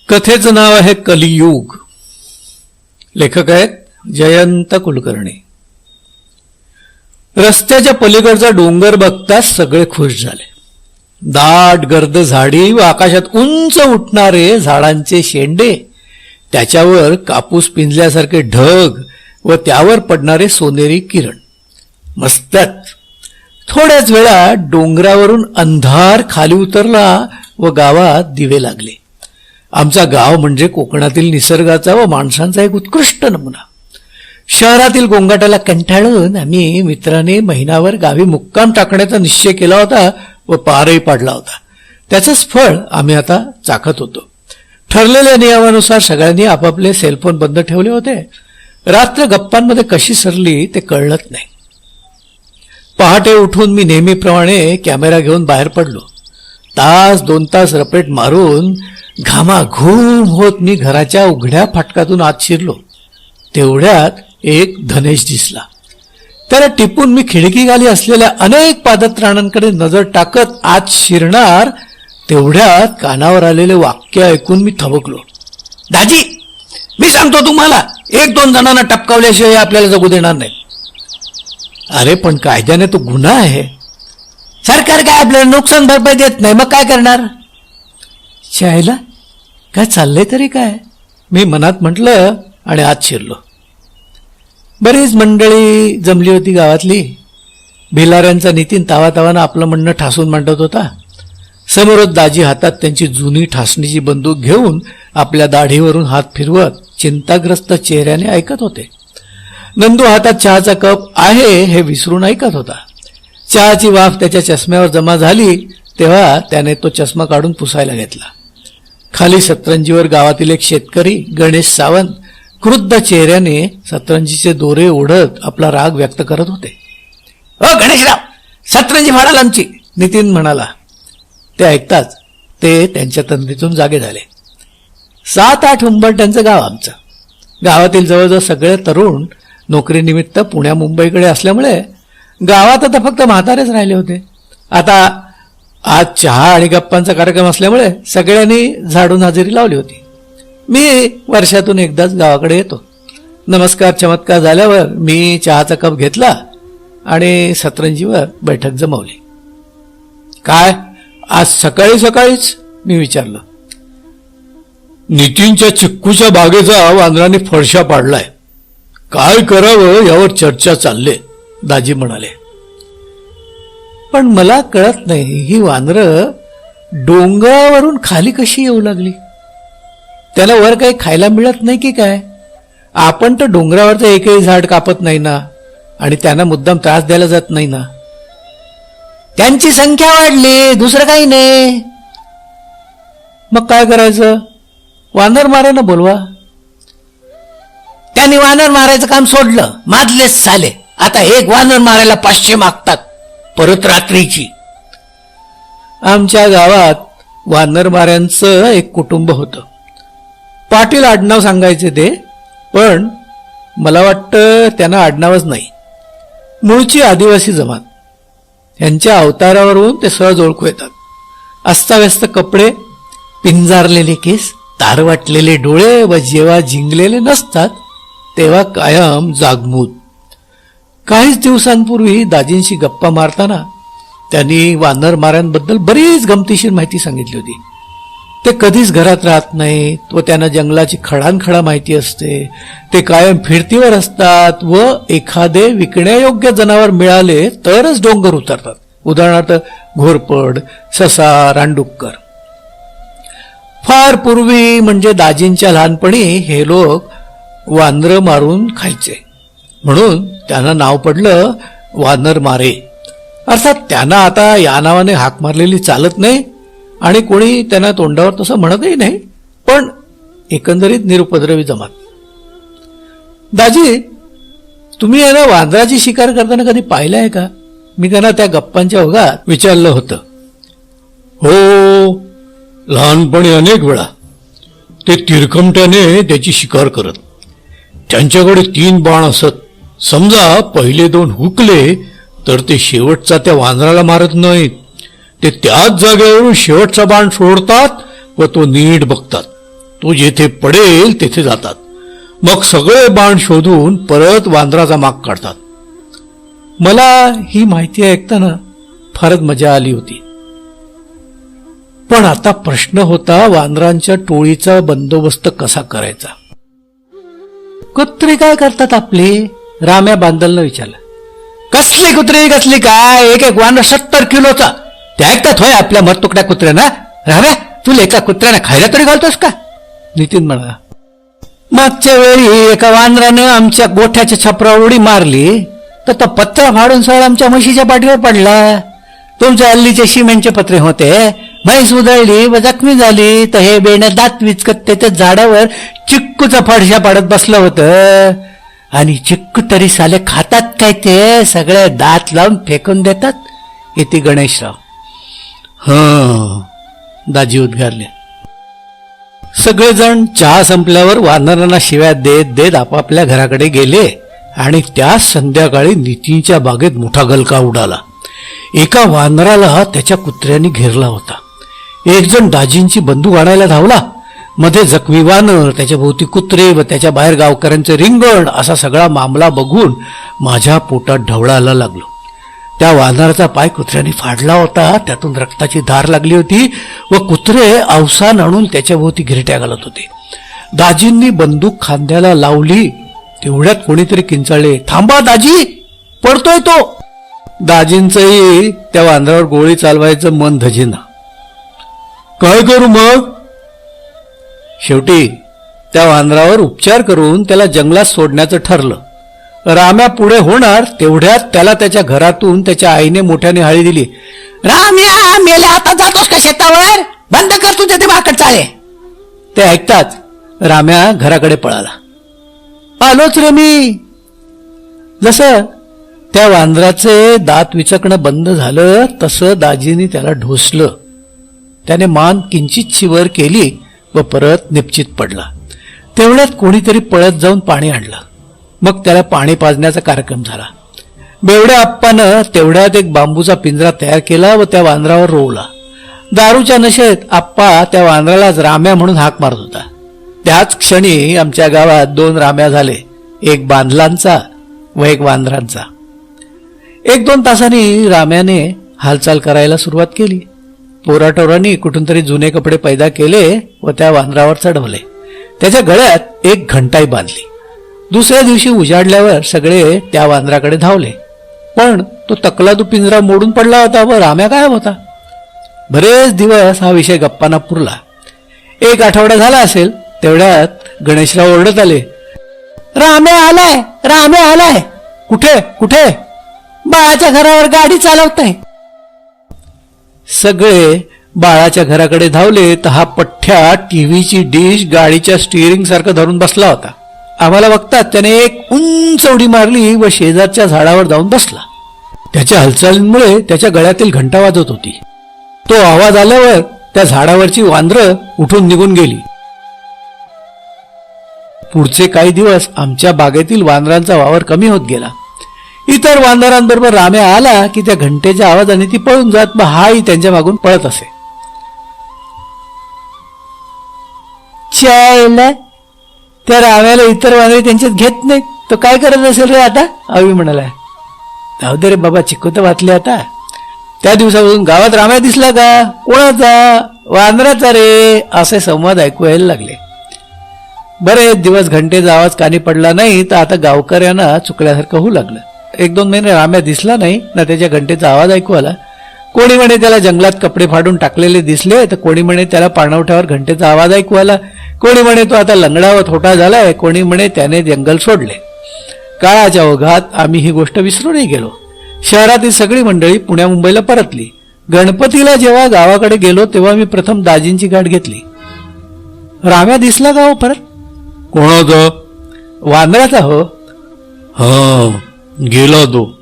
कथेचं नाव आहे कलियुग. लेखक आहेत जयंत कुलकर्णी. रस्त्याच्या पलीकडचा डोंगर बघताच सगळे खुश झाले. दाट गर्द झाडी व आकाशात उंच उठणारे झाडांचे शेंडे, त्याच्यावर कापूस पिंजल्यासारखे ढग व त्यावर पडणारे सोनेरी किरण. मस्तच. थोड्याच वेळात डोंगरावरून अंधार खाली उतरला व गावात दिवे लागले. आमचा गाव म्हणजे कोकणातील निसर्गाचा व माणसांचा एक उत्कृष्ट नमुना. शहरातील गोंगाटाला कंटाळून आम्ही मित्राने महिनाभर गावी मुक्काम टाकण्याचा निश्चय केला होता व पारही पाडला होता. त्याचंच फळ आम्ही आता चाखत होतो. ठरलेल्या नियमानुसार सगळ्यांनी आपापले सेलफोन बंद ठेवले होते. रात्र गप्पांमध्ये कशी सरली ते कळलंच नाही. पहाटे उठून मी नेहमीप्रमाणे कॅमेरा घेऊन बाहेर पडलो. तास 2 तास रपेट मारून घामाघूम होत मी घराच्या उघड्या फाटकातून आत शिरलो. तेवढ्यात एक धनेश दिसला. त्याला टिपून मी खिडकीखाली असलेल्या अनेक पादत्राणांकडे नजर टाकत आत शिरणार तेवढ्यात कानावर आलेले वाक्य ऐकून मी थबकलो. दाजी, मी सांगतो तुम्हाला, 1-2 जणांना टपकावल्याशिवाय आपल्याला जगू देणार नाही. अरे पण कायद्याने तो गुन्हा आहे. सरकार काय आपल्याला नुकसान भरपाई देत नाही, मग काय करणार? शायला काय चाललंय तरी काय, मी मनात म्हटलं आणि आत शिरलो. बरीच मंडळी जमली होती गावातली. भिलाऱ्यांचा नितीन तावातावानं आपलं म्हणणं ठासून मांडत होता. समोरच दाजी हातात त्यांची जुनी ठासणीची बंदूक घेऊन आपल्या दाढीवरून हात फिरवत चिंताग्रस्त चेहऱ्याने ऐकत होते. नंदू हातात चहाचा कप आहे हे विसरून ऐकत होता. चहाची वाफ त्याच्या चष्म्यावर जमा झाली तेव्हा त्याने तो चष्मा काढून पुसायला घेतला. खाली सतरंजीवर गावातील एक शेतकरी गणेश सावंत क्रुद्ध चेहऱ्याने सतरंजीचे दोरे ओढत आपला राग व्यक्त करत होते. "ओ गणेशराव, सतरंजी फाडाल आमची," नितीन म्हणाला. ते ऐकताच ते त्यांच्या तंद्रीतून जागे झाले. 7-8 उंबरठ्यांचं गाव आमचं. गावातील जवळजवळ सगळे तरुण नोकरीनिमित्त पुण्या मुंबईकडे असल्यामुळे गावात आता फक्त म्हातारेच राहिले होते. आता आज चहा आणि गप्पांचा कार्यक्रम असल्यामुळे सगळ्यांनी झाडून हजेरी लावली होती. मी वर्षातून एकदाच गावाकडे येतो. नमस्कार चमत्कार झाल्यावर मी चहाचा कप घेतला आणि सतरंजीवर बैठक जमवली. "काय आज सकाळी सकाळीच?" मी विचारलं. "नितीनच्या चिक्कूच्या बागेचा वानराने फडशा पाडलाय. काय करावं यावर चर्चा चालले," दाजी म्हणाले. पण मला कळत नाही, ही वानरं डोंगरावरून खाली कशी येऊ लागली? त्याला वर काही खायला मिळत नाही की काय? आपण तर डोंगरावरचं एकही झाड कापत नाही ना, आणि त्यांना मुद्दाम त्रास द्यायला जात नाही ना. त्यांची संख्या वाढली, दुसरं काही नाही. मग काय करायचं? वानर मारायला बोलवा. त्यांनी वानर मारायचं काम सोडलं, माजलेच साले. आता एक वानर मारायला 500 मागतात, परत रात्रीची. आमच्या गावात वानरमाऱ्यांचं एक कुटुंब होतं. पाटील आडनाव सांगायचे ते, पण मला वाटतं त्यांना आडनावच नाही. मूळची आदिवासी जमात. यांच्या अवतारावरून ते सहज ओळखू येतात. अस्ताव्यस्त कपडे, पिंजारलेले केस, तारवाटलेले डोळे व जेव्हा जिंकलेले नसतात तेव्हा कायम जागमूत. काहीच दिवसांपूर्वी दाजींशी गप्पा मारताना त्यांनी वानर माऱ्यांबद्दल बरीच गमतीशीर माहिती सांगितली होती. ते कधीच घरात राहत नाहीत व त्यांना जंगलाची खडानखडा माहिती असते. ते कायम फिरतीवर असतात व एखादे विकण्यायोग्य जनावर मिळाले तरच डोंगर उतरतात. उदाहरणार्थ घोरपड, ससा, रानडुक्कर. फार पूर्वी म्हणजे दाजींच्या लहानपणी हे लोक वानरं मारून खायचे, म्हणून त्यांना नाव पडलं वानर मारे. अर्थात त्यांना आता या नावाने हाक मारलेली चालत नाही आणि कोणी त्यांना तोंडावर तसं म्हणतही नाही, पण एकंदरीत निरुपद्रवी जमात. दाजी, तुम्ही यांना वानराची शिकार करताना कधी पाहिलं आहे का? मी त्यांना त्या गप्पांच्या ओघात विचारलं होतं. "हो, लहानपणी अनेक वेळा ते तिरकमट्याने त्याची शिकार करत. त्यांच्याकडे 3 बाण असत. समजा पहिले 2 हुकले तर ते शेवटचा त्या वानराला मारत नाहीत. ते त्याच जागेवरून शेवटचा बाण सोडतात व तो नीट बघतात. तो जेथे पडेल तेथे जातात. मग सगळे बाण शोधून परत वानराचा माग काढतात. मला ही माहिती ऐकताना फारच मजा आली होती. पण आता प्रश्न होता वानरांच्या टोळीचा बंदोबस्त कसा करायचा. कुत्री काय करतात आपले, राम्या बांदलनं विचारलं. कसली कुत्री कसली काय, एक एक वानर 70 किलोचा, ते ऐकतात होय आपल्या मरतुकड्या कुत्र्यांना. राम्या, तुला एका कुत्र्याने खायला तरी घालतोस का, नितीन म्हणाला. मागच्या वेळी एका वानरानं आमच्या गोठ्याच्या छपरावर उडी मारली तर तो पत्रा फाडून सळ आमच्या म्हशीच्या पाठीवर पडला. तुमच्या हल्लीचे सिमेंटचे पत्रे होते, म्हैस उधळली व जखमी झाली तर हे बेणं दात विचकत त्याच्या झाडावर चिक्कूचा फडशा पाडत बसलं होतं. आणि चिक्कू तरी साले खातात काय, ते सगळे दात लावून फेकून देतात. इथे गणेशराव. हा, दाजी उद्गारले. सगळेजण चहा संपल्यावर वानरांना शिव्या देत देत आपापल्या घराकडे गेले. आणि त्या संध्याकाळी नितीनच्या बागेत मोठा गलका उडाला. एका वानराला त्याच्या कुत्र्यांनी घेरला होता. एक जण दाजींची बंदूक आणायला धावला. मध्ये जखमी वानर, त्याच्या भोवती कुत्रे व त्याच्या बाहेर गावकऱ्यांचे रिंगण, असा सगळा मामला बघून माझ्या पोटात ढवळायला लागलो. त्या वानराचा पाय कुत्र्याने फाडला होता, त्यातून रक्ताची धार लागली होती व कुत्रे अवसान आणून त्याच्या भोवती घिरट्या घालत होते. दाजींनी बंदूक खांद्याला लावली तेवढ्यात कोणीतरी किंचाळले, थांबा दाजी, पडतोय तो. दाजींचंही त्या वानरावर गोळी चालवायचं मन धजेना. काय करू मग? शेवटी त्या वानरावर उपचार करून त्याला जंगलात सोडण्याचं ठरलं. राम्या पुढे होणार तेवढ्यात त्याला त्याच्या घरातून त्याच्या आईने मोठ्याने हाळी दिली. राम्या, मेल्या आता जातोस का शेतावर, बंद कर तुझे ते माकड चाळे. ते ऐकताच राम्या घराकडे पळाला. आलोच रे मी. जसं त्या वानराचे दात विचकणं बंद झालं तसं दाजीने त्याला ढोसलं. त्याने मान किंचितशी वर केली व परत निपचित पडला. तेवढ्यात कोणीतरी पळत जाऊन पाणी आणलं. मग त्याला पाणी पाजण्याचा कार्यक्रम झाला. बेवड्या आप्पानं तेवढ्यात एक बांबूचा पिंजरा तयार केला व त्या वानरावर रोवला. दारूच्या नशेत आप्पा त्या वानरालाच राम्या म्हणून हाक मारत होता. त्याच क्षणी आमच्या गावात 2 राम्या झाले, एक बांधलांचा व एक वानरांचा. 1-2 तासांनी राम्याने हालचाल करायला सुरुवात केली. पोराटोरांनी कुठून तरी जुने कपडे पैदा केले व त्या वानरावर चढवले. त्याच्या गळ्यात एक घंटाई बांधली. दुसऱ्या दिवशी उजाडल्यावर सगळे त्या वानराकडे धावले. पण तो तकलादू पिंजरा मोडून पडला होता व राम्या गायब होता. बरेच दिवस हा विषय गप्पांना पुरला. 1 आठवडा झाला असेल तेवढ्यात गणेशराव ओरडत आले, राम्या आलाय, राम्या आलाय. कुठे कुठे? बाळाच्या घरावर गाडी चालवताय. सगळे बाळाच्या घराकडे धावले तर हा पठ्ठ्या टीव्हीची डिश गाडीच्या स्टिअरिंग सारखं धरून बसला होता. आम्हाला बघतात त्याने एक उंच उडी मारली व शेजारच्या झाडावर जाऊन बसला. त्याच्या हालचालींमुळे त्याच्या गळ्यातील घंटा वाजत होती. तो आवाज आल्यावर त्या झाडावरची वानरं उठून निघून गेली. पुढचे काही दिवस आमच्या बागेतील वानरांचा वावर कमी होत गेला. इतर वानरांबरोबर राम्या आला की त्या घंटेच्या आवाजाने ती पळून जात, मग हाही त्यांच्या मागून पळत असे. चायला त्या राम्याला इतर वानरे त्यांच्यात घेत नाहीत, तो काय करत असेल रे आता, अवी म्हणाला. जाऊ दे रे बाबा, चिक्कू तर वाचले आता. त्या दिवसापासून गावात राम्या दिसला का, कोणाचा, वानराचा रे, असे संवाद ऐकू यायला लागले. बरेच दिवस घंटेचा आवाज कानी पडला नाही तर आता गावकऱ्यांना चुकल्यासारखं होऊ लागलं. 1-2 महिने राम्या दिसला नाही ना त्याच्या घंटेचा आवाज ऐकू आला. कोणी म्हणे त्याला जंगलात कपडे फाडून टाकलेले दिसले, तर कोणी म्हणे त्याला पाणवठ्यावर घंटेचा आवाज ऐकू आला. कोणी म्हणे तो आता लंगडा व थोटा झालाय, कोणी म्हणे त्याने जंगल सोडले. काळाच्या ओघात आम्ही ही गोष्ट विसरूनही गेलो. शहरातील सगळी मंडळी पुण्या मुंबईला परतली. गणपतीला जेव्हा गावाकडे गेलो तेव्हा मी प्रथम दाजींची गाठ घेतली. राम्या दिसला का हो परत? कोणाचा? वानराचा हो. हा, गेला तो.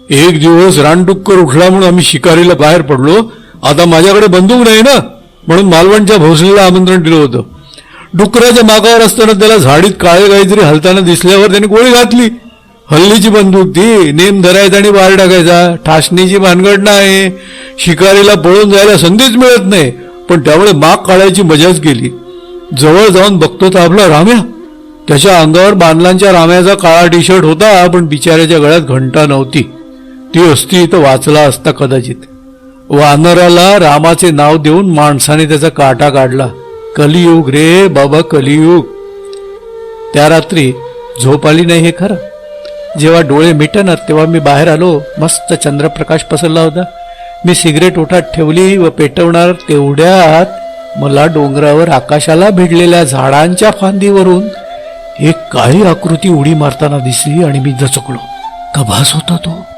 एक दिवस रानडुक्कर उठला म्हणून आम्ही शिकारीला बाहेर पडलो. आता माझ्याकडे बंदूक नाही ना, म्हणून मालवणच्या भोसलेला आमंत्रण दिलं होतं. डुकराच्या मागावर असताना त्याला झाडीत काळे काहीतरी हलताना दिसल्यावर त्याने गोळी घातली. हल्लीची बंदूक ती, नेम धरायचा आणि बाहेर टाकायचा. ठासणीची भानगड नाही. शिकारीला पळून जायला संधीच मिळत नाही, पण त्यामुळे माग काढायची मजाच गेली. जवळ जाऊन बघतो तर आपला राम्या. त्याच्या अंगावर बांधलांच्या राम्याचा काळा टी शर्ट होता, पण बिचाऱ्याच्या गळ्यात घंटा नव्हती. ती असती तर वाचला असता कदाचित. वानराला रामाचे नाव देऊन माणसाने त्याचा काटा काढला. कलियुग रे बाबा, कलियुग. त्या रात्री झोप आली नाही हे खरं. जेव्हा डोळे मिटणार तेव्हा मी बाहेर आलो. मस्त चंद्रप्रकाश पसरला होता. मी सिगरेट ओठात ठेवली व पेटवणार तेवढ्यात मला डोंगरावर आकाशाला भिडलेल्या झाडांच्या फांदीवरून एक काळी आकृती उडी मारताना दिसली आणि मी दचकलो. का भास होता तो?